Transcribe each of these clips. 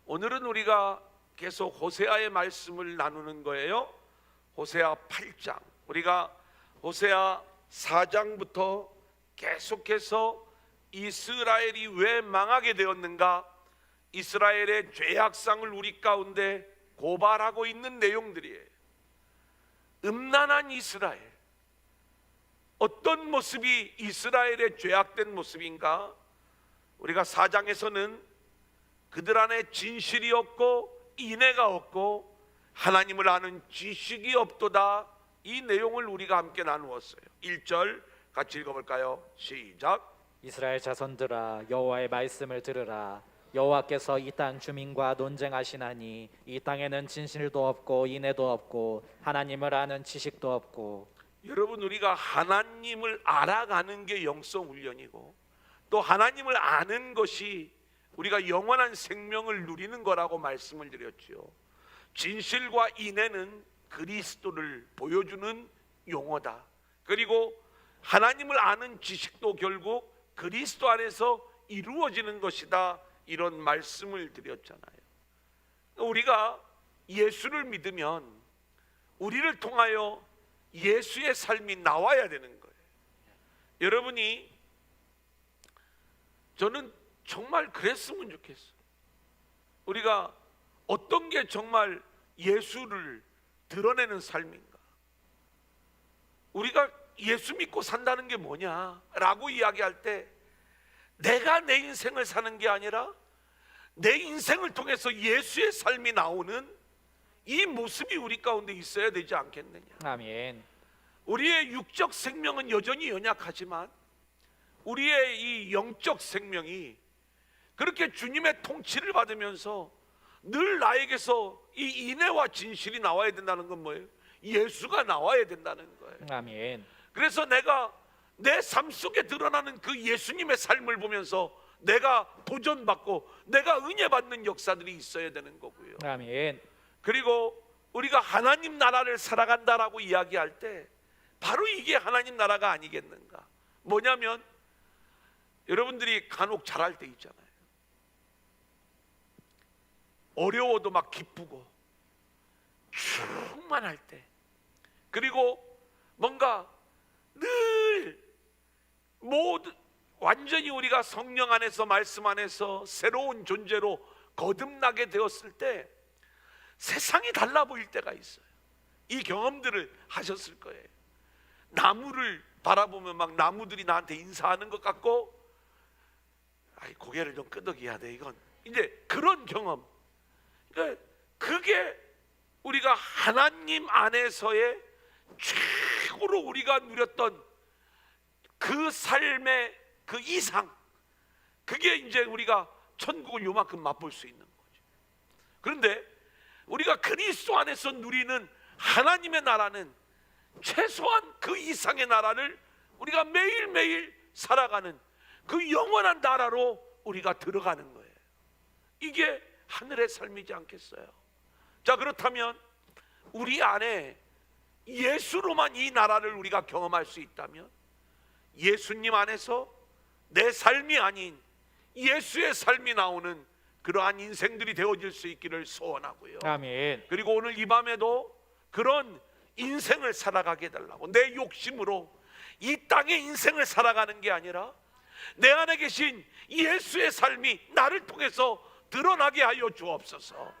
오늘은 우리가 계속 호세아의 말씀을 나누는 거예요. 호세아 8장, 우리가 호세아 4장부터 계속해서 이스라엘이 왜 망하게 되었는가, 이스라엘의 죄악상을 우리 가운데 고발하고 있는 내용들이에요. 음란한 이스라엘, 어떤 모습이 이스라엘의 죄악된 모습인가? 우리가 4장에서는 그들 안에 진실이 없고 인애가 없고 하나님을 아는 지식이 없도다, 이 내용을 우리가 함께 나누었어요. 1절 같이 읽어볼까요? 시작. 이스라엘 자손들아, 여호와의 말씀을 들으라. 여호와께서 이 땅 주민과 논쟁하시나니 이 땅에는 진실도 없고 인애도 없고 하나님을 아는 지식도 없고. 여러분, 우리가 하나님을 알아가는 게 영성 훈련이고, 또 하나님을 아는 것이 우리가 영원한 생명을 누리는 거라고 말씀을 드렸지요. 진실과 인애는 그리스도를 보여주는 용어다. 그리고 하나님을 아는 지식도 결국 그리스도 안에서 이루어지는 것이다, 이런 말씀을 드렸잖아요. 우리가 예수를 믿으면 우리를 통하여 예수의 삶이 나와야 되는 거예요. 여러분이, 저는 정말 그랬으면 좋겠어요. 우리가 어떤 게 정말 예수를 드러내는 삶인가? 우리가 예수 믿고 산다는 게 뭐냐라고 이야기할 때, 내가 내 인생을 사는 게 아니라 내 인생을 통해서 예수의 삶이 나오는 이 모습이 우리 가운데 있어야 되지 않겠느냐. 아멘. 우리의 육적 생명은 여전히 연약하지만 우리의 이 영적 생명이 그렇게 주님의 통치를 받으면서 늘 나에게서 이 인애와 진실이 나와야 된다는 건 뭐예요? 예수가 나와야 된다는 거예요. 아멘. 그래서 내가 내 삶 속에 드러나는 그 예수님의 삶을 보면서 내가 도전받고 내가 은혜 받는 역사들이 있어야 되는 거고요. 아멘. 그리고 우리가 하나님 나라를 살아간다라고 이야기할 때 바로 이게 하나님 나라가 아니겠는가? 뭐냐면, 여러분들이 간혹 잘할 때 있잖아요. 어려워도 막 기쁘고 충만할 때, 그리고 뭔가 늘 모두 완전히 우리가 성령 안에서, 말씀 안에서 새로운 존재로 거듭나게 되었을 때 세상이 달라 보일 때가 있어요. 이 경험들을 하셨을 거예요. 나무를 바라보면 막 나무들이 나한테 인사하는 것 같고, 아이, 고개를 좀 끄덕여야 돼, 이건 이제 그런 경험. 그러니까 그게 우리가 하나님 안에서의 최고로 우리가 누렸던 그 삶의 그 이상, 그게 이제 우리가 천국을 요만큼 맛볼 수 있는 거죠. 그런데 우리가 그리스도 안에서 누리는 하나님의 나라는 최소한 그 이상의 나라를 우리가 매일매일 살아가는 그 영원한 나라로 우리가 들어가는 거예요. 이게 하늘의 삶이지 않겠어요? 자, 그렇다면 우리 안에 예수로만 이 나라를 우리가 경험할 수 있다면, 예수님 안에서 내 삶이 아닌 예수의 삶이 나오는 그러한 인생들이 되어질 수 있기를 소원하고요. 아멘. 그리고 오늘 이 밤에도 그런 인생을 살아가게 해달라고, 내 욕심으로 이 땅의 인생을 살아가는 게 아니라 내 안에 계신 예수의 삶이 나를 통해서 드러나게 하여 주옵소서.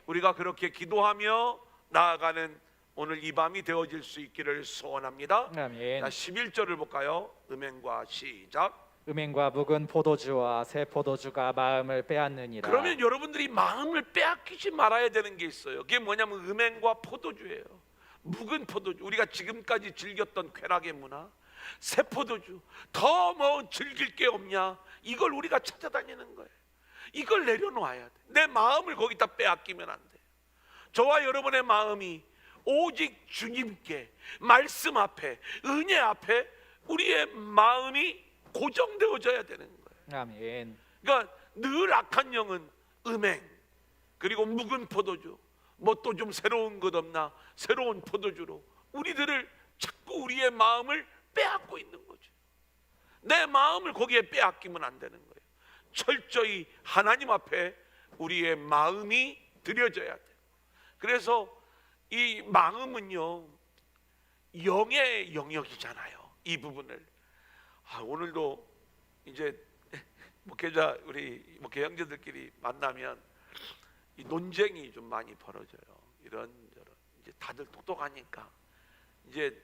우리가 그렇게 기도하며 나아가는 오늘 이 밤이 되어질 수 있기를 소원합니다. 아멘. 자, 11절을 볼까요? 음행과 시작. 음행과 묵은 포도주와 새 포도주가 마음을 빼앗느니라. 그러면 여러분들이 마음을 빼앗기지 말아야 되는 게 있어요. 그게 뭐냐면 음행과 포도주예요. 묵은 포도주, 우리가 지금까지 즐겼던 쾌락의 문화, 새 포도주, 더 뭐 즐길 게 없냐, 이걸 우리가 찾아다니는 거예요. 이걸 내려놓아야 돼. 내 마음을 거기다 빼앗기면 안 돼요. 저와 여러분의 마음이 오직 주님께, 말씀 앞에, 은혜 앞에 우리의 마음이 고정되어져야 되는 거예요. 아멘. 그러니까 늘 악한 영은 음행, 그리고 묵은 포도주, 뭐 또 좀 새로운 것 없나, 새로운 포도주로 우리들을 자꾸 우리의 마음을 빼앗고 있는 거죠. 내 마음을 거기에 빼앗기면 안 되는 거예요. 철저히 하나님 앞에 우리의 마음이 드려져야 돼요. 그래서 이 마음은요, 영의 영역이잖아요. 이 부분을 오늘도 이제 목회자 우리 목회 형제들끼리 만나면 이 논쟁이 좀 많이 벌어져요. 이런저런 이제 다들 똑똑하니까 이제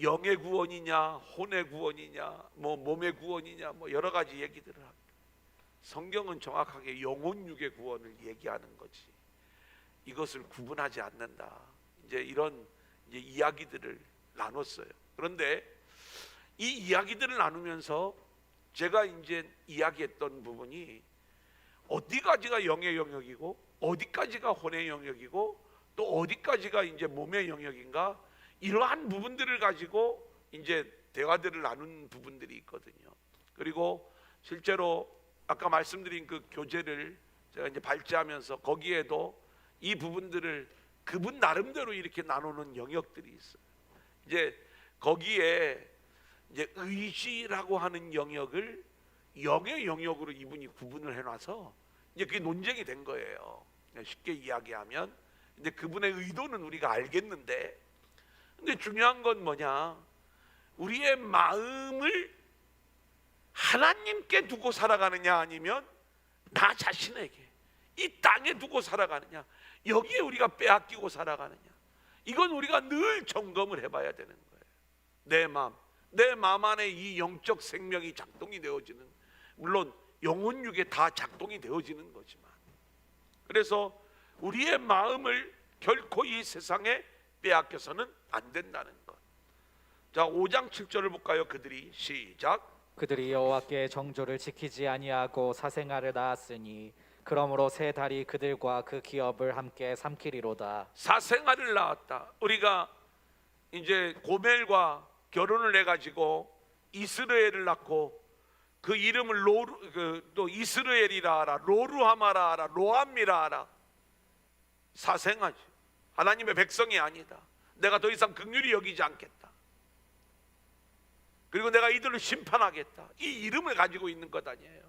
영의 구원이냐, 혼의 구원이냐, 뭐 몸의 구원이냐, 뭐 여러 가지 얘기들을 합니다. 성경은 정확하게 영혼 육의 구원을 얘기하는 거지. 이것을 구분하지 않는다. 이제 이런 이제 이야기들을 나눴어요. 그런데 이 이야기들을 나누면서 제가 이제 이야기했던 부분이 어디까지가 영의 영역이고 어디까지가 혼의 영역이고 또 어디까지가 이제 몸의 영역인가, 이러한 부분들을 가지고 이제 대화들을 나눈 부분들이 있거든요. 그리고 실제로 아까 말씀드린 그 교재를 제가 이제 발제하면서 거기에도 이 부분들을 그분 나름대로 이렇게 나누는 영역들이 있어요. 이제 거기에 이제 의지라고 하는 영역을 영의 영역으로 이분이 구분을 해놔서 이제 그게 논쟁이 된 거예요. 쉽게 이야기하면, 근데 그분의 의도는 우리가 알겠는데, 근데 중요한 건 뭐냐? 우리의 마음을 하나님께 두고 살아가느냐, 아니면 나 자신에게 이 땅에 두고 살아가느냐, 여기에 우리가 빼앗기고 살아가느냐, 이건 우리가 늘 점검을 해봐야 되는 거예요. 내 마음 안에 이 영적 생명이 작동이 되어지는, 물론 영혼 육에 다 작동이 되어지는 거지만, 그래서 우리의 마음을 결코 이 세상에 빼앗겨서는 안 된다는 것. 자, 5장 7절을 볼까요? 그들이 시작. 그들이 여호와께 정조를 지키지 아니하고 사생아를 낳았으니 그러므로 새 달이 그들과 그 기업을 함께 삼키리로다. 사생아를 낳았다. 우리가 이제 고멜과 결혼을 해가지고 이스라엘을 낳고 그 이름을 또 이스라엘이라 하라, 로루하마라 하라, 로암미라 하라. 사생아지. 하나님의 백성이 아니다. 내가 더 이상 긍휼히 여기지 않겠다. 그리고 내가 이들을 심판하겠다. 이 이름을 가지고 있는 것 아니에요.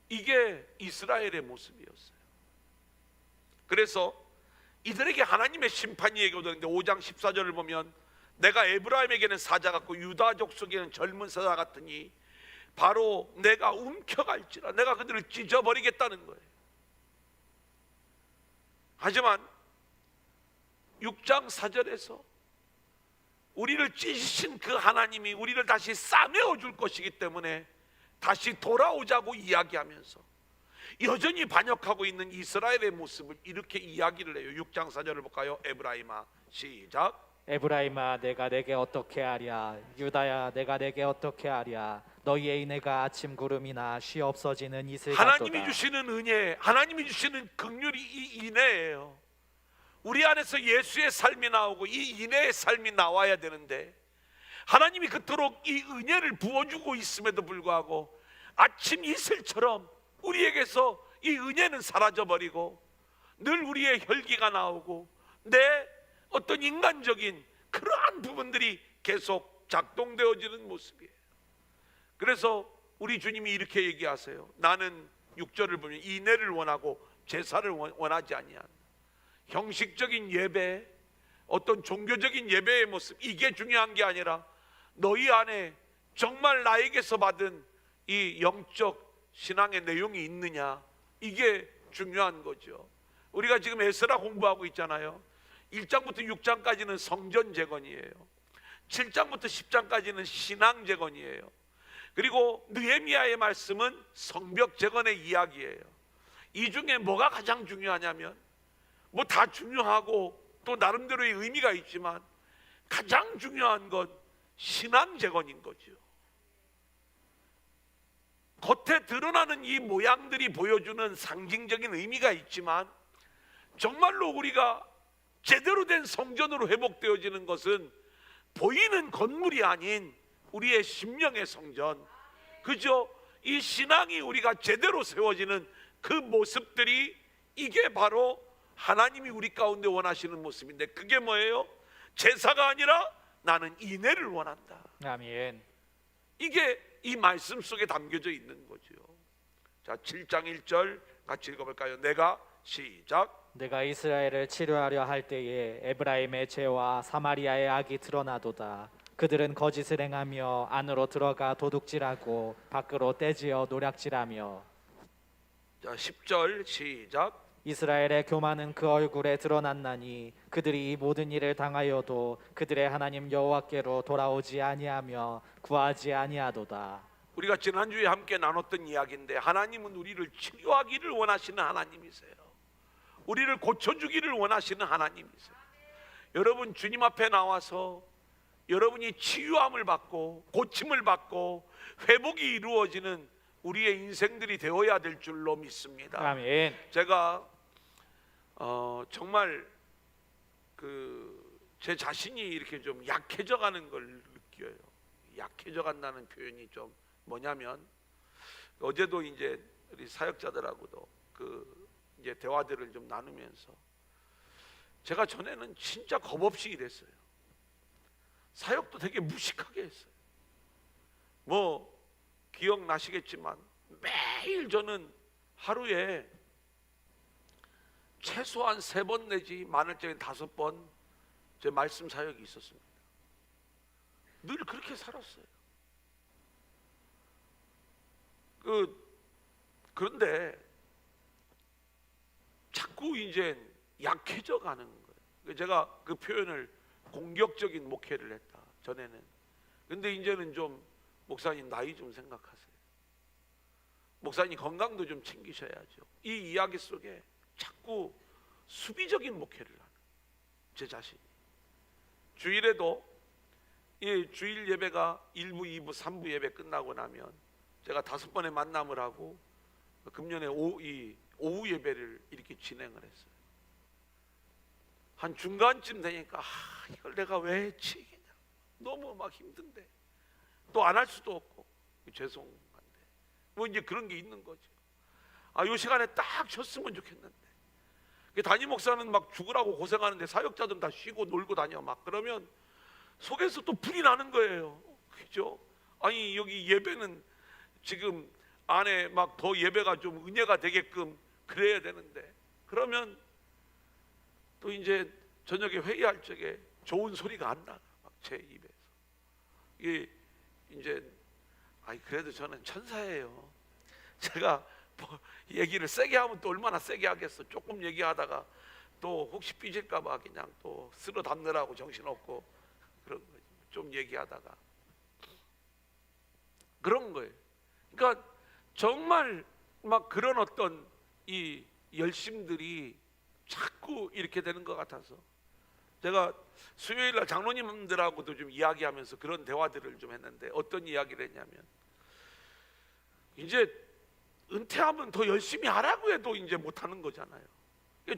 이게 이스라엘의 모습이었어요. 그래서 이들에게 하나님의 심판이 얘기되는데 5장 14절을 보면 내가 에브라임에게는 사자 같고 유다 족속에는 젊은 사자 같으니 바로 내가 움켜갈지라, 내가 그들을 찢어버리겠다는 거예요. 하지만 6장 4절에서 우리를 찢으신 그 하나님이 우리를 다시 싸매어 줄 것이기 때문에 다시 돌아오자고 이야기하면서 여전히 반역하고 있는 이스라엘의 모습을 이렇게 이야기를 해요. 6장 4절을 볼까요? 에브라임아 시작. 에브라임아 내가 내게 어떻게 하랴, 유다야 내가 내게 어떻게 하랴. 너희의 인애가 아침 구름이나 쉬 없어지는 이슬 같도다. 하나님이 주시는 은혜, 하나님이 주시는 긍휼이 이 인애예요. 우리 안에서 예수의 삶이 나오고 이 인애의 삶이 나와야 되는데, 하나님이 그토록 이 은혜를 부어주고 있음에도 불구하고 아침 이슬처럼 우리에게서 이 은혜는 사라져버리고 늘 우리의 혈기가 나오고 내 어떤 인간적인 그러한 부분들이 계속 작동되어지는 모습이에요. 그래서 우리 주님이 이렇게 얘기하세요. 나는 6절을 보면 인애를 원하고 제사를 원하지 아니한다. 형식적인 예배, 어떤 종교적인 예배의 모습, 이게 중요한 게 아니라 너희 안에 정말 나에게서 받은 이 영적 신앙의 내용이 있느냐, 이게 중요한 거죠. 우리가 지금 에스라 공부하고 있잖아요. 1장부터 6장까지는 성전 재건이에요. 7장부터 10장까지는 신앙 재건이에요. 그리고 느헤미야의 말씀은 성벽 재건의 이야기예요. 이 중에 뭐가 가장 중요하냐면, 뭐 다 중요하고 또 나름대로의 의미가 있지만 가장 중요한 건 신앙 재건인 거죠. 겉에 드러나는 이 모양들이 보여주는 상징적인 의미가 있지만 정말로 우리가 제대로 된 성전으로 회복되어지는 것은 보이는 건물이 아닌 우리의 심령의 성전, 그죠? 이 신앙이 우리가 제대로 세워지는 그 모습들이, 이게 바로 하나님이 우리 가운데 원하시는 모습인데, 그게 뭐예요? 제사가 아니라 나는 인애를 원한다. 아멘. 이게 이 말씀 속에 담겨져 있는 거죠. 자, 7장 1절 같이 읽어볼까요? 내가 시작. 내가 이스라엘을 치료하려 할 때에 에브라임의 죄와 사마리아의 악이 드러나도다. 그들은 거짓을 행하며 안으로 들어가 도둑질하고 밖으로 떼지어 노략질하며. 자, 10절 시작. 이스라엘의 교만은 그 얼굴에 드러났나니 그들이 이 모든 일을 당하여도 그들의 하나님 여호와께로 돌아오지 아니하며 구하지 아니하도다. 우리가 지난주에 함께 나눴던 이야기인데 하나님은 우리를 치료하기를 원하시는 하나님이세요. 우리를 고쳐주기를 원하시는 하나님이세요. 여러분, 주님 앞에 나와서 여러분이 치유함을 받고 고침을 받고 회복이 이루어지는 우리의 인생들이 되어야 될 줄로 믿습니다. 아멘. 제가 정말 제 자신이 이렇게 좀 약해져 가는 걸 느껴요. 약해져 간다는 표현이 좀 뭐냐면, 어제도 이제 우리 사역자들하고도 이제 대화들을 좀 나누면서 제가 전에는 진짜 겁없이 일했어요. 사역도 되게 무식하게 했어요. 뭐 기억나시겠지만 매일 저는 하루에 최소한 3번 내지 많을 때는 5번 제 말씀 사역이 있었습니다. 늘 그렇게 살았어요. 그런데 자꾸 이제 약해져 가는 거예요. 제가 그 표현을 공격적인 목회를 했다, 전에는. 근데 이제는 좀 목사님 나이 좀 생각하세요. 목사님 건강도 좀 챙기셔야죠. 이 이야기 속에 자꾸 수비적인 목회를 하는 제 자신이. 주일에도 이 주일 예배가 1부, 2부, 3부 예배 끝나고 나면 제가 5번의 만남을 하고 금년에 오후 예배를 이렇게 진행을 했어요. 한 중간쯤 되니까 이걸 내가 왜 했지? 너무 막 힘든데 또 안 할 수도 없고 죄송한데 뭐 이제 그런 게 있는 거죠. 요 시간에 딱 쉬었으면 좋겠는데, 담임 목사는 막 죽으라고 고생하는데 사역자들은 다 쉬고 놀고 다녀 막. 그러면 속에서 또 불이 나는 거예요. 그죠? 아니 여기 예배는 지금 안에 막 더 예배가 좀 은혜가 되게끔 그래야 되는데, 그러면 또 이제 저녁에 회의할 적에 좋은 소리가 안 나가 막 제 입에서. 이게 이제 그래도 저는 천사예요. 제가 뭐 얘기를 세게 하면 또 얼마나 세게 하겠어. 조금 얘기하다가 또 혹시 삐질까봐 그냥 또 쓸어 담느라고 정신없고 그런 거지. 좀 얘기하다가 그런 거예요. 그러니까 정말 막 그런 어떤 이 열심들이 자꾸 이렇게 되는 것 같아서 제가 수요일 날 장로님들하고도 좀 이야기하면서 그런 대화들을 좀 했는데, 어떤 이야기를 했냐면, 이제 은퇴하면 더 열심히 하라고 해도 이제 못하는 거잖아요.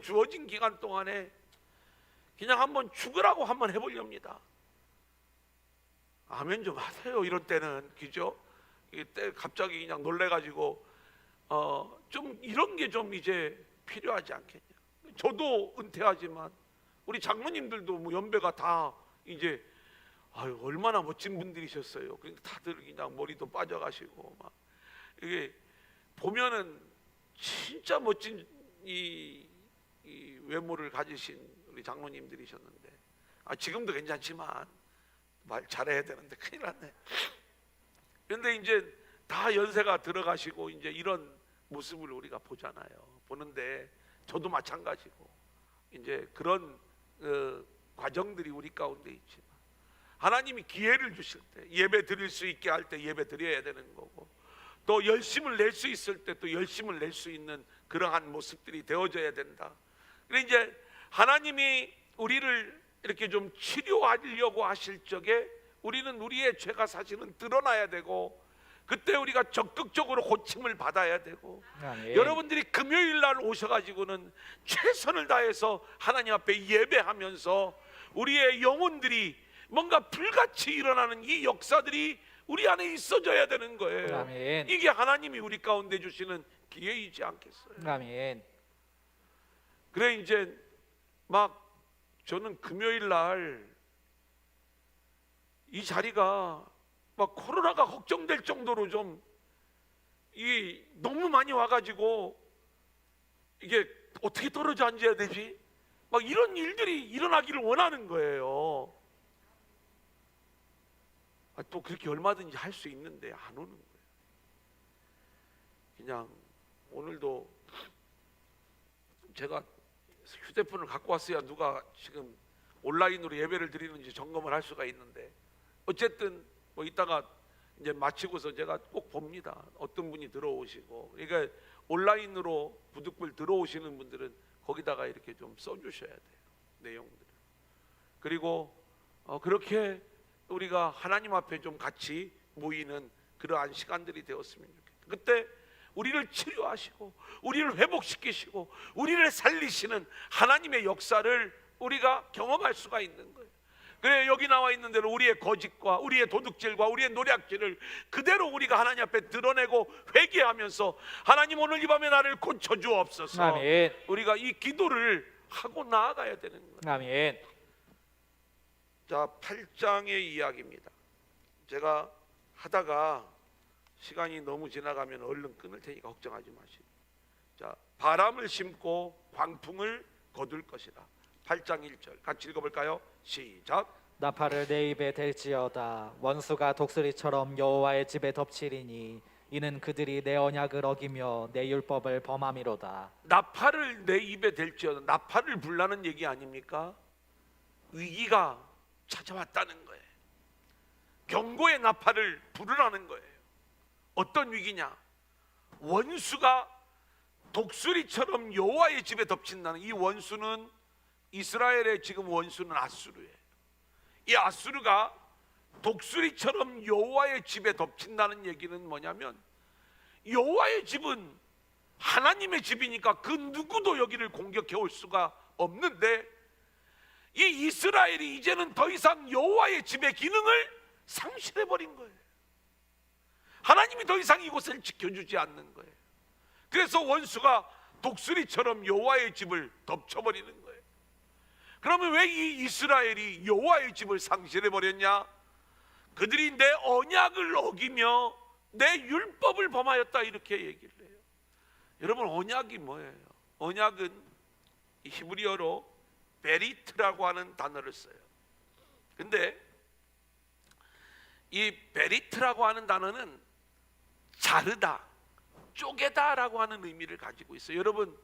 주어진 기간 동안에 그냥 한번 죽으라고 한번 해보렵니다. 아멘 좀 하세요. 이런 때는, 그죠? 이때 갑자기 그냥 놀래가지고 좀 이런 게 좀 이제 필요하지 않겠냐. 저도 은퇴하지만 우리 장로님들도 뭐 연배가 다 이제 얼마나 멋진 분들이셨어요. 그러니까 다들 그냥 머리도 빠져가시고 막 이게 보면은 진짜 멋진 이 외모를 가지신 우리 장로님들이셨는데, 지금도 괜찮지만 말 잘해야 되는데 큰일 났네. 그런데 이제 다 연세가 들어가시고 이제 이런 모습을 우리가 보잖아요. 보는데 저도 마찬가지고 이제 그런 과정들이 우리 가운데 있지만, 하나님이 기회를 주실 때 예배 드릴 수 있게 할 때 예배 드려야 되는 거고, 또 열심을 낼 수 있을 때 또 열심을 낼 수 있는 그러한 모습들이 되어져야 된다. 그래 이제 하나님이 우리를 이렇게 좀 치료하려고 하실 적에 우리는 우리의 죄가 사실은 드러나야 되고, 그때 우리가 적극적으로 고침을 받아야 되고, 여러분들이 금요일 날 오셔가지고는 최선을 다해서 하나님 앞에 예배하면서 우리의 영혼들이 뭔가 불같이 일어나는 이 역사들이 우리 안에 있어져야 되는 거예요. 아멘. 이게 하나님이 우리 가운데 주시는 기회이지 않겠어요? 아멘. 그래 이제 막 저는 금요일 날 이 자리가 막 코로나가 걱정될 정도로 좀 이 너무 많이 와가지고 이게 어떻게 떨어져 앉아야 되지? 막 이런 일들이 일어나기를 원하는 거예요. 또 그렇게 얼마든지 할 수 있는데 안 오는 거예요. 그냥 오늘도 제가 휴대폰을 갖고 왔어야 누가 지금 온라인으로 예배를 드리는지 점검을 할 수가 있는데, 어쨌든 뭐 이따가 이제 마치고서 제가 꼭 봅니다. 어떤 분이 들어오시고. 그러니까 온라인으로 부득불 들어오시는 분들은 거기다가 이렇게 좀 써주셔야 돼요, 내용들을. 그리고 그렇게 우리가 하나님 앞에 좀 같이 모이는 그러한 시간들이 되었으면 좋겠다. 그때 우리를 치료하시고 우리를 회복시키시고 우리를 살리시는 하나님의 역사를 우리가 경험할 수가 있는 거예요. 그래, 여기 나와 있는 대로 우리의 거짓과 우리의 도둑질과 우리의 노략질을 그대로 우리가 하나님 앞에 드러내고 회개하면서, 하나님 오늘 이 밤에 나를 고쳐주옵소서. 아멘. 우리가 이 기도를 하고 나아가야 되는 거예요. 아멘. 자, 8장의 이야기입니다. 제가 하다가 시간이 너무 지나가면 얼른 끊을 테니까 걱정하지 마시고. 자, 바람을 심고 광풍을 거둘 것이다. 8장 1절 같이 읽어볼까요? 시작. 나팔을 내 입에 댈지어다. 원수가 독수리처럼 여호와의 집에 덮치리니 이는 그들이 내 언약을 어기며 내 율법을 범함이로다. 나팔을 내 입에 댈지어다. 나팔을 불라는 얘기 아닙니까? 위기가 찾아왔다는 거예요. 경고의 나팔을 부르라는 거예요. 어떤 위기냐? 원수가 독수리처럼 여호와의 집에 덮친다는, 이 원수는 이스라엘의 지금 원수는 아수르예요. 이 아수르가 독수리처럼 여호와의 집에 덮친다는 얘기는 뭐냐면, 여호와의 집은 하나님의 집이니까 그 누구도 여기를 공격해 올 수가 없는데, 이 이스라엘이 이제는 더 이상 여호와의 집의 기능을 상실해 버린 거예요. 하나님이 더 이상 이곳을 지켜주지 않는 거예요. 그래서 원수가 독수리처럼 여호와의 집을 덮쳐버리는 거예요. 그러면 왜 이 이스라엘이 여호와의 집을 상실해 버렸냐? 그들이 내 언약을 어기며 내 율법을 범하였다, 이렇게 얘기를 해요. 여러분, 언약이 뭐예요? 언약은 히브리어로 베리트라고 하는 단어를 써요. 근데 이 베리트라고 하는 단어는 자르다, 쪼개다라고 하는 의미를 가지고 있어요. 여러분,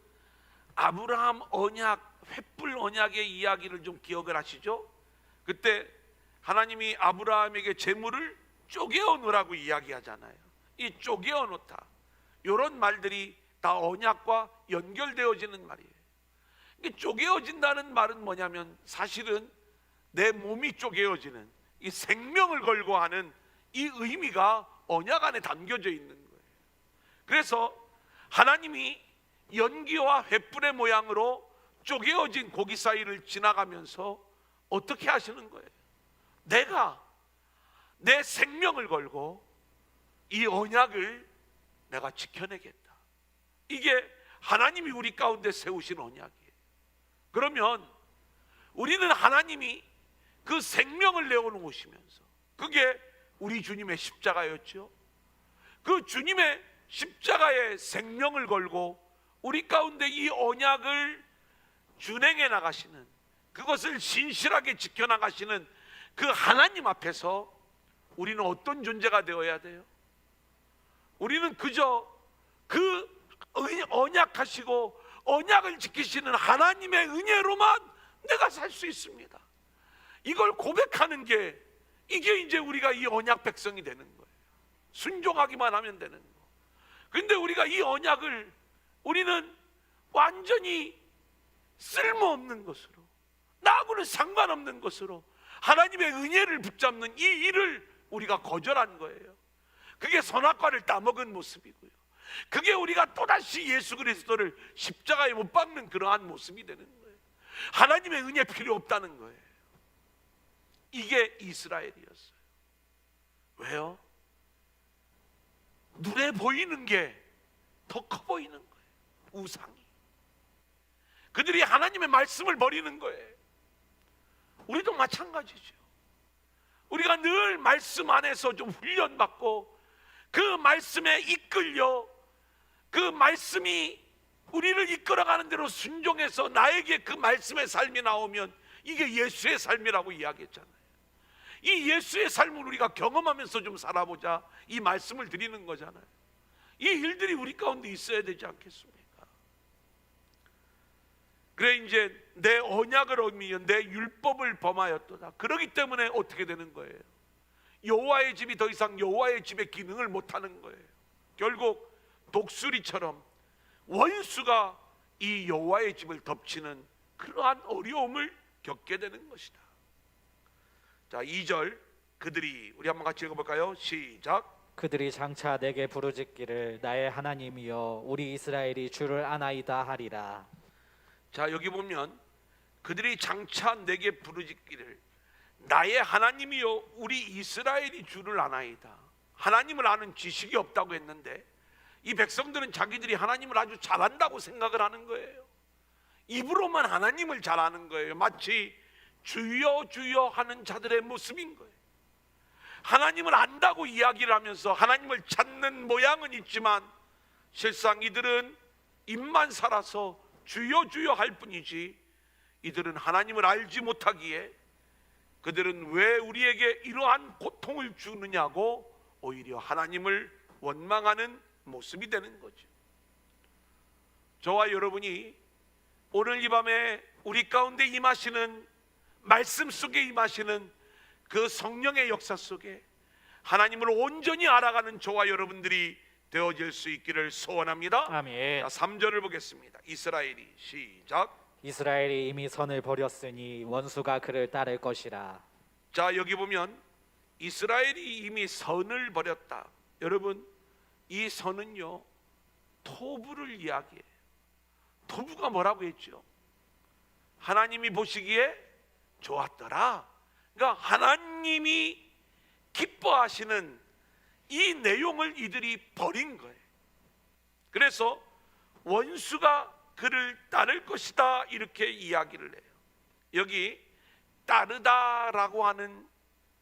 아브라함 언약, 횃불 언약의 이야기를 좀 기억을 하시죠? 그때 하나님이 아브라함에게 재물을 쪼개어 놓으라고 이야기하잖아요. 이 쪼개어 놓다, 이런 말들이 다 언약과 연결되어지는 말이에요. 쪼개어진다는 말은 뭐냐면, 사실은 내 몸이 쪼개어지는, 이 생명을 걸고 하는 이 의미가 언약 안에 담겨져 있는 거예요. 그래서 하나님이 연기와 횃불의 모양으로 쪼개어진 고기 사이를 지나가면서 어떻게 하시는 거예요? 내가 내 생명을 걸고 이 언약을 내가 지켜내겠다. 이게 하나님이 우리 가운데 세우신 언약이에요. 그러면 우리는 하나님이 그 생명을 내어놓으시면서, 그게 우리 주님의 십자가였죠. 그 주님의 십자가의 생명을 걸고 우리 가운데 이 언약을 준행해 나가시는, 그것을 신실하게 지켜나가시는 그 하나님 앞에서 우리는 어떤 존재가 되어야 돼요? 우리는 그저 그 언약하시고 언약을 지키시는 하나님의 은혜로만 내가 살 수 있습니다. 이걸 고백하는 게, 이게 이제 우리가 이 언약 백성이 되는 거예요. 순종하기만 하면 되는 거. 근데 우리가 이 언약을 우리는 완전히 쓸모없는 것으로, 나하고는 상관없는 것으로 하나님의 은혜를 붙잡는 이 일을 우리가 거절한 거예요. 그게 선악과를 따먹은 모습이고요. 그게 우리가 또다시 예수 그리스도를 십자가에 못 박는 그러한 모습이 되는 거예요. 하나님의 은혜 필요 없다는 거예요. 이게 이스라엘이었어요. 왜요? 눈에 보이는 게 더 커 보이는 거예요. 우상이. 그들이 하나님의 말씀을 버리는 거예요. 우리도 마찬가지죠. 우리가 늘 말씀 안에서 좀 훈련받고 그 말씀에 이끌려 그 말씀이 우리를 이끌어가는 대로 순종해서 나에게 그 말씀의 삶이 나오면 이게 예수의 삶이라고 이야기했잖아요. 이 예수의 삶을 우리가 경험하면서 좀 살아보자, 이 말씀을 드리는 거잖아요. 이 일들이 우리 가운데 있어야 되지 않겠습니까? 그래, 이제 내 언약을 어기며 내 율법을 범하였도다. 그러기 때문에 어떻게 되는 거예요? 여호와의 집이 더 이상 여호와의 집의 기능을 못하는 거예요. 결국 독수리처럼 원수가 이 여호와의 집을 덮치는 그러한 어려움을 겪게 되는 것이다. 자, 2절 그들이, 우리 한번 같이 읽어볼까요? 시작. 그들이 장차 내게 부르짖기를 나의 하나님이여 우리 이스라엘이 주를 아나이다 하리라. 자, 여기 보면 그들이 장차 내게 부르짖기를 나의 하나님이여 우리 이스라엘이 주를 아나이다. 하나님을 아는 지식이 없다고 했는데 이 백성들은 자기들이 하나님을 아주 잘한다고 생각을 하는 거예요. 입으로만 하나님을 잘 아는 거예요. 마치 주여 주여 하는 자들의 모습인 거예요. 하나님을 안다고 이야기를 하면서 하나님을 찾는 모양은 있지만 실상 이들은 입만 살아서 주여 주여 할 뿐이지 이들은 하나님을 알지 못하기에 그들은 왜 우리에게 이러한 고통을 주느냐고 오히려 하나님을 원망하는 모습이 되는 거죠. 저와 여러분이 오늘 이 밤에 우리 가운데 임하시는 말씀 속에 임하시는 그 성령의 역사 속에 하나님을 온전히 알아가는 저와 여러분들이 되어질 수 있기를 소원합니다. 아멘. 자, 3절을 보겠습니다. 이스라엘이 시작. 이스라엘이 이미 선을 버렸으니 원수가 그를 따를 것이라. 자, 여기 보면 이스라엘이 이미 선을 버렸다. 여러분, 이 선은요 토부를 이야기해요. 토부가 뭐라고 했죠? 하나님이 보시기에 좋았더라. 그러니까 하나님이 기뻐하시는 이 내용을 이들이 버린 거예요. 그래서 원수가 그를 따를 것이다 이렇게 이야기를 해요. 여기 따르다라고 하는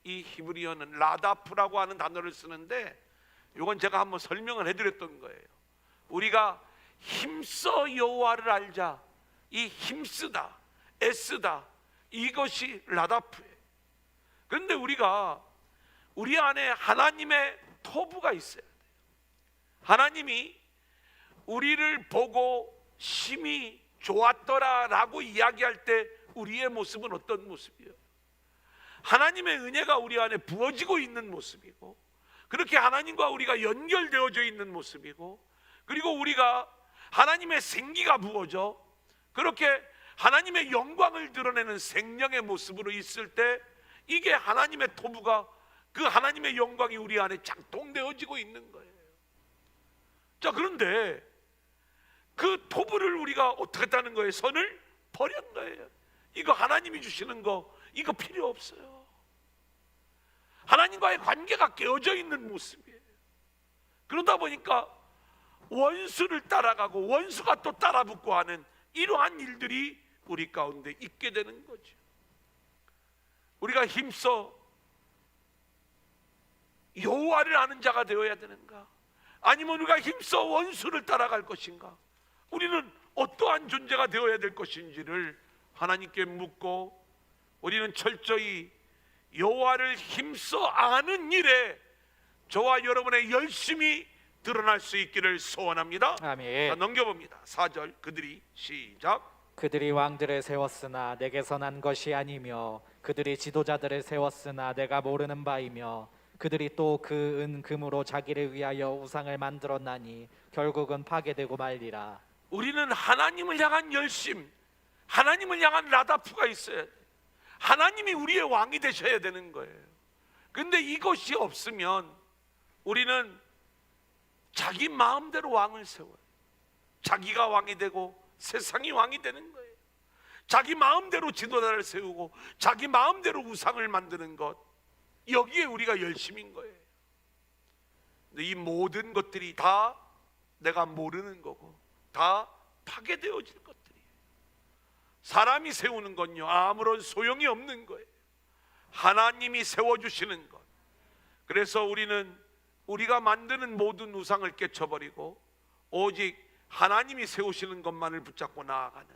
이 히브리어는 라다프라고 하는 단어를 쓰는데 이건 제가 한번 설명을 해드렸던 거예요. 우리가 힘써 여호와를 알자, 이 힘쓰다, 애쓰다, 이것이 라다프예요. 그런데 우리가 우리 안에 하나님의 토부가 있어야 돼요. 하나님이 우리를 보고 심히 좋았더라라고 이야기할 때 우리의 모습은 어떤 모습이에요? 하나님의 은혜가 우리 안에 부어지고 있는 모습이고, 그렇게 하나님과 우리가 연결되어져 있는 모습이고, 그리고 우리가 하나님의 생기가 부어져 그렇게 하나님의 영광을 드러내는 생명의 모습으로 있을 때 이게 하나님의 토부가, 그 하나님의 영광이 우리 안에 작동되어지고 있는 거예요. 자, 그런데 그 토부를 우리가 어떻게 했다는 거예요? 선을 버린 거예요. 이거 하나님이 주시는 거 이거 필요 없어요. 하나님과의 관계가 깨어져 있는 모습이에요. 그러다 보니까 원수를 따라가고 원수가 또 따라붙고 하는 이러한 일들이 우리 가운데 있게 되는 거죠. 우리가 힘써 여호와를 아는 자가 되어야 되는가? 아니면 우리가 힘써 원수를 따라갈 것인가? 우리는 어떠한 존재가 되어야 될 것인지를 하나님께 묻고 우리는 철저히 여호와를 힘써 아는 일에 저와 여러분의 열심이 드러날 수 있기를 소원합니다. 아멘. 자, 넘겨봅니다. 4절 그들이 시작. 그들이 왕들을 세웠으나 내게서 난 것이 아니며 그들이 지도자들을 세웠으나 내가 모르는 바이며 그들이 또 그 은 금으로 자기를 위하여 우상을 만들었나니 결국은 파괴되고 말리라. 우리는 하나님을 향한 열심, 하나님을 향한 라다프가 있어야 돼. 하나님이 우리의 왕이 되셔야 되는 거예요. 근데 이것이 없으면 우리는 자기 마음대로 왕을 세워요. 자기가 왕이 되고 세상이 왕이 되는 거예요. 자기 마음대로 지도자를 세우고 자기 마음대로 우상을 만드는 것, 여기에 우리가 열심인 거예요. 근데 이 모든 것들이 다 내가 모르는 거고 다 파괴되어질 것들이에요. 사람이 세우는 건요 아무런 소용이 없는 거예요. 하나님이 세워주시는 것. 그래서 우리는 우리가 만드는 모든 우상을 깨쳐버리고 오직 하나님이 세우시는 것만을 붙잡고 나아가는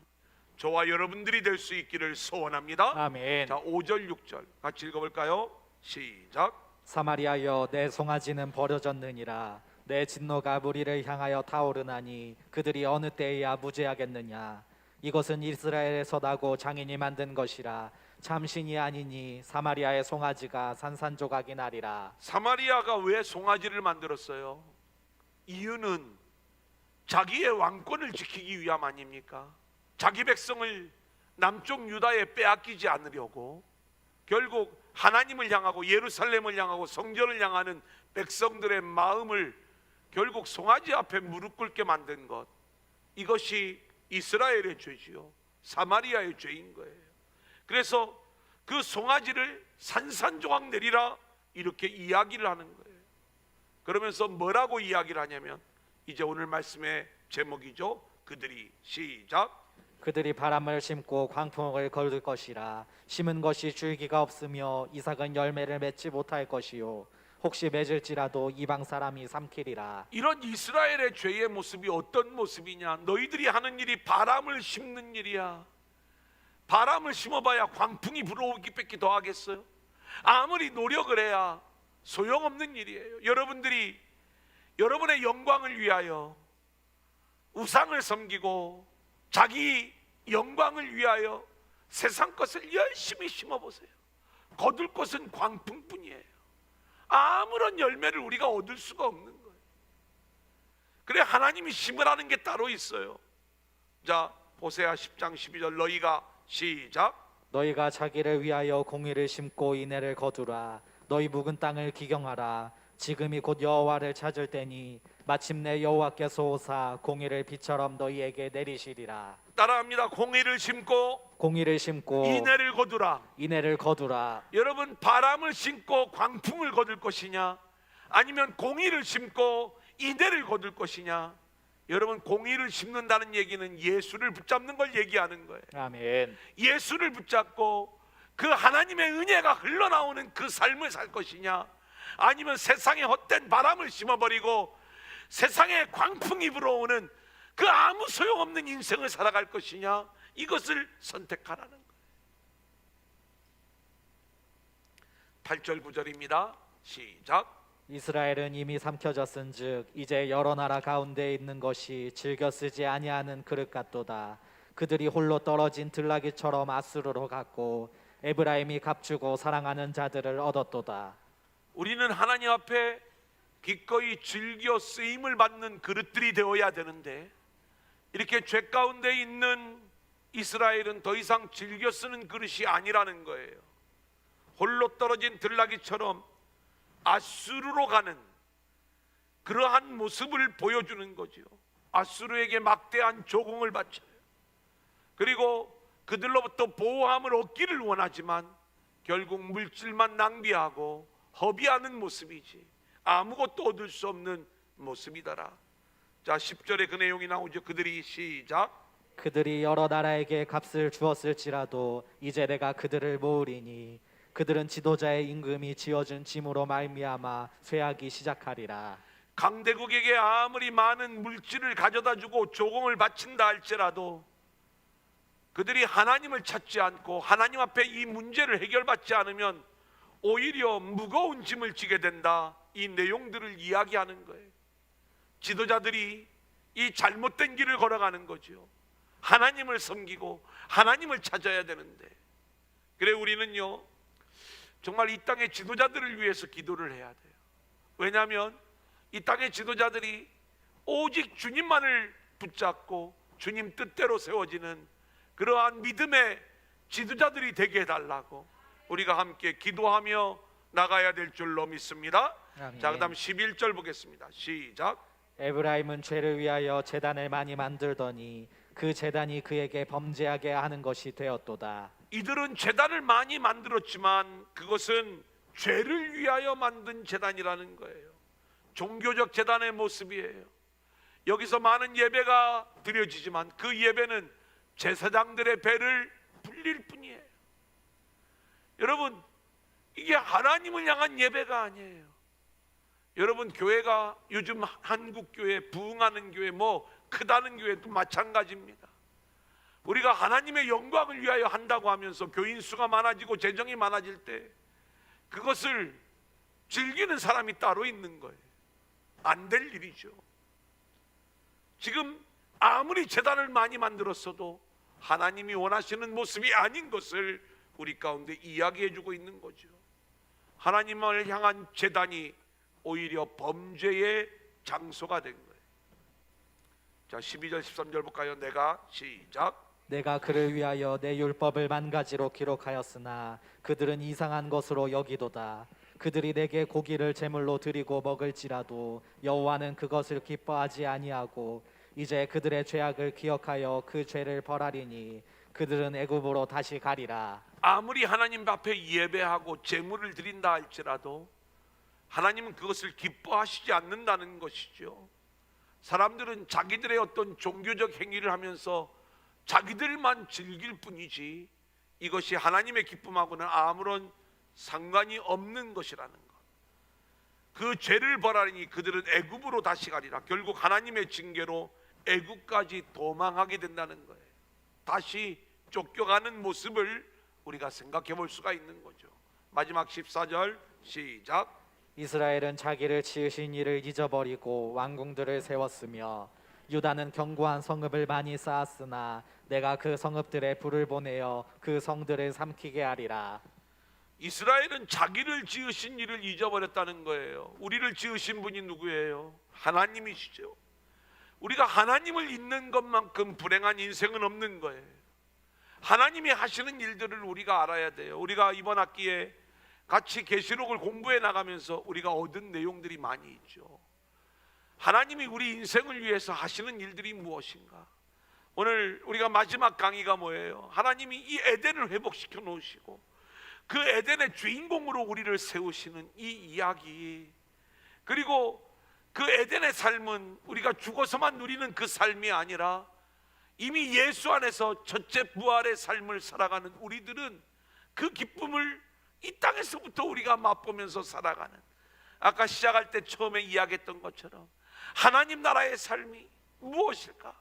저와 여러분들이 될 수 있기를 소원합니다. 아멘. 자, 5절 6절 같이 읽어볼까요? 시작. 사마리아여, 내 송아지는 버려졌느니라. 내 진노가 무리를 향하여 타오르나니 그들이 어느 때에야 무죄하겠느냐. 이것은 이스라엘에서 나고 장인이 만든 것이라. 참신이 아니니 사마리아의 송아지가 산산조각이 나리라. 사마리아가 왜 송아지를 만들었어요? 이유는 자기의 왕권을 지키기 위함 아닙니까? 자기 백성을 남쪽 유다에 빼앗기지 않으려고 결국 하나님을 향하고 예루살렘을 향하고 성전을 향하는 백성들의 마음을 결국 송아지 앞에 무릎 꿇게 만든 것, 이것이 이스라엘의 죄지요, 사마리아의 죄인 거예요. 그래서 그 송아지를 산산조각 내리라 이렇게 이야기를 하는 거예요. 그러면서 뭐라고 이야기를 하냐면 이제 오늘 말씀의 제목이죠. 그들이 시작. 그들이 바람을 심고 광풍을 거둘 것이라. 심은 것이 줄기가 없으며 이삭은 열매를 맺지 못할 것이요 혹시 맺을지라도 이방 사람이 삼키리라. 이런 이스라엘의 죄의 모습이 어떤 모습이냐? 너희들이 하는 일이 바람을 심는 일이야. 바람을 심어봐야 광풍이 불어오기밖에 더 하겠어요? 아무리 노력을 해야 소용없는 일이에요. 여러분들이 여러분의 영광을 위하여 우상을 섬기고 자기 영광을 위하여 세상 것을 열심히 심어보세요. 거둘 것은 광풍뿐이에요. 아무런 열매를 우리가 얻을 수가 없는 거예요. 그래 하나님이 심으라는 게 따로 있어요. 자, 호세아 10장 12절 너희가 시작. 너희가 자기를 위하여 공의를 심고 인애를 거두라. 너희 묵은 땅을 기경하라. 지금이 곧 여호와를 찾을 때니 마침내 여호와께서 오사 공의를 비처럼 너희에게 내리시리라. 따라합니다. 공의를 심고 공의를 심고 인애를 거두라. 인애를 거두라. 여러분, 바람을 심고 광풍을 거둘 것이냐, 아니면 공의를 심고 인애를 거둘 것이냐? 여러분, 공의를 심는다는 얘기는 예수를 붙잡는 걸 얘기하는 거예요. 아멘. 예수를 붙잡고 그 하나님의 은혜가 흘러나오는 그 삶을 살 것이냐, 아니면 세상에 헛된 바람을 심어버리고 세상에 광풍이 불어오는 그 아무 소용없는 인생을 살아갈 것이냐, 이것을 선택하라는 거예요. 8절 9절입니다. 시작. 이스라엘은 이미 삼켜졌은즉 이제 여러 나라 가운데 있는 것이 즐겨 쓰지 아니하는 그릇 같도다. 그들이 홀로 떨어진 들나귀처럼 아수르로 갔고 에브라임이 값주고 사랑하는 자들을 얻었도다. 우리는 하나님 앞에 기꺼이 즐겨 쓰임을 받는 그릇들이 되어야 되는데, 이렇게 죄 가운데 있는 이스라엘은 더 이상 즐겨 쓰는 그릇이 아니라는 거예요. 홀로 떨어진 들나귀처럼 아수르로 가는 그러한 모습을 보여주는 거죠. 아수르에게 막대한 조공을 바쳐요. 그리고 그들로부터 보호함을 얻기를 원하지만 결국 물질만 낭비하고 허비하는 모습이지 아무것도 얻을 수 없는 모습이더라. 자, 10절에 그 내용이 나오죠. 그들이 시작. 그들이 여러 나라에게 값을 주었을지라도 이제 내가 그들을 모으리니 그들은 지도자의 임금이 지어준 짐으로 말미암아 쇠하기 시작하리라. 강대국에게 아무리 많은 물질을 가져다 주고 조공을 바친다 할지라도 그들이 하나님을 찾지 않고 하나님 앞에 이 문제를 해결받지 않으면 오히려 무거운 짐을 지게 된다. 이 내용들을 이야기하는 거예요. 지도자들이 이 잘못된 길을 걸어가는 거죠. 하나님을 섬기고 하나님을 찾아야 되는데, 그래 우리는요 정말 이 땅의 지도자들을 위해서 기도를 해야 돼요. 왜냐하면 이 땅의 지도자들이 오직 주님만을 붙잡고 주님 뜻대로 세워지는 그러한 믿음의 지도자들이 되게 해달라고 우리가 함께 기도하며 나가야 될 줄로 믿습니다. 아멘. 자, 그 다음 11절 보겠습니다. 시작. 에브라임은 죄를 위하여 제단을 많이 만들더니 그 제단이 그에게 범죄하게 하는 것이 되었도다. 이들은 제단을 많이 만들었지만 그것은 죄를 위하여 만든 제단이라는 거예요. 종교적 제단의 모습이에요. 여기서 많은 예배가 드려지지만 그 예배는 제사장들의 배를 불릴 뿐이에요. 여러분, 이게 하나님을 향한 예배가 아니에요. 여러분, 교회가 요즘 한국 교회, 부흥하는 교회, 뭐 크다는 교회도 마찬가지입니다. 우리가 하나님의 영광을 위하여 한다고 하면서 교인 수가 많아지고 재정이 많아질 때 그것을 즐기는 사람이 따로 있는 거예요. 안 될 일이죠. 지금 아무리 재단을 많이 만들었어도 하나님이 원하시는 모습이 아닌 것을 우리 가운데 이야기해주고 있는 거죠. 하나님을 향한 재단이 오히려 범죄의 장소가 된 거예요. 자, 12절 13절 볼까요? 내가 시작. 내가 그를 위하여 내 율법을 만 가지로 기록하였으나 그들은 이상한 것으로 여기도다. 그들이 내게 고기를 제물로 드리고 먹을지라도 여호와는 그것을 기뻐하지 아니하고 이제 그들의 죄악을 기억하여 그 죄를 벌하리니 그들은 애굽으로 다시 가리라. 아무리 하나님 앞에 예배하고 제물을 드린다 할지라도 하나님은 그것을 기뻐하시지 않는다는 것이죠. 사람들은 자기들의 어떤 종교적 행위를 하면서 자기들만 즐길 뿐이지 이것이 하나님의 기쁨하고는 아무런 상관이 없는 것이라는 것. 그 죄를 벌하니 그들은 애굽으로 다시 가리라. 결국 하나님의 징계로 애굽까지 도망하게 된다는 거예요. 다시 쫓겨가는 모습을 우리가 생각해 볼 수가 있는 거죠. 마지막 14절 시작. 이스라엘은 자기를 지으신 이를 잊어버리고 왕궁들을 세웠으며 유다는 견고한 성읍을 많이 쌓았으나 내가 그 성읍들에 불을 보내어 그 성들을 삼키게 하리라. 이스라엘은 자기를 지으신 이를 잊어버렸다는 거예요. 우리를 지으신 분이 누구예요? 하나님이시죠. 우리가 하나님을 잊는 것만큼 불행한 인생은 없는 거예요. 하나님이 하시는 일들을 우리가 알아야 돼요. 우리가 이번 학기에 같이 계시록을 공부해 나가면서 우리가 얻은 내용들이 많이 있죠. 하나님이 우리 인생을 위해서 하시는 일들이 무엇인가? 오늘 우리가 마지막 강의가 뭐예요? 하나님이 이 에덴을 회복시켜 놓으시고 그 에덴의 주인공으로 우리를 세우시는 이 이야기, 그리고 그 에덴의 삶은 우리가 죽어서만 누리는 그 삶이 아니라 이미 예수 안에서 첫째 부활의 삶을 살아가는 우리들은 그 기쁨을 이 땅에서부터 우리가 맛보면서 살아가는, 아까 시작할 때 처음에 이야기했던 것처럼 하나님 나라의 삶이 무엇일까?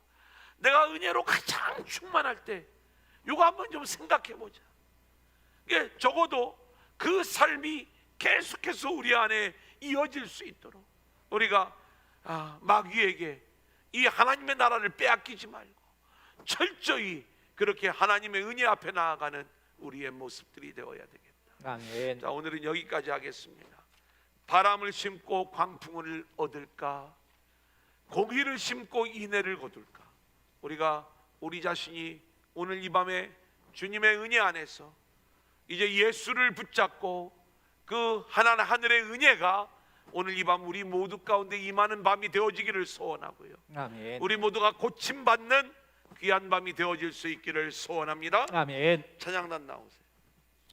내가 은혜로 가장 충만할 때 이거 한번 좀 생각해 보자. 이게 적어도 그 삶이 계속해서 우리 안에 이어질 수 있도록 우리가 마귀에게 이 하나님의 나라를 빼앗기지 말고 철저히 그렇게 하나님의 은혜 앞에 나아가는 우리의 모습들이 되어야 되겠다. 아멘. 자, 오늘은 여기까지 하겠습니다. 바람을 심고 광풍을 얻을까? 공의를 심고 인애를 거둘까? 우리가 우리 자신이 오늘 이 밤에 주님의 은혜 안에서 이제 예수를 붙잡고 그 하늘의 은혜가 오늘 이 밤 우리 모두 가운데 임하는 밤이 되어지기를 소원하고요. 아멘. 우리 모두가 고침받는 귀한 밤이 되어질 수 있기를 소원합니다. 아멘. 찬양단 나오세요.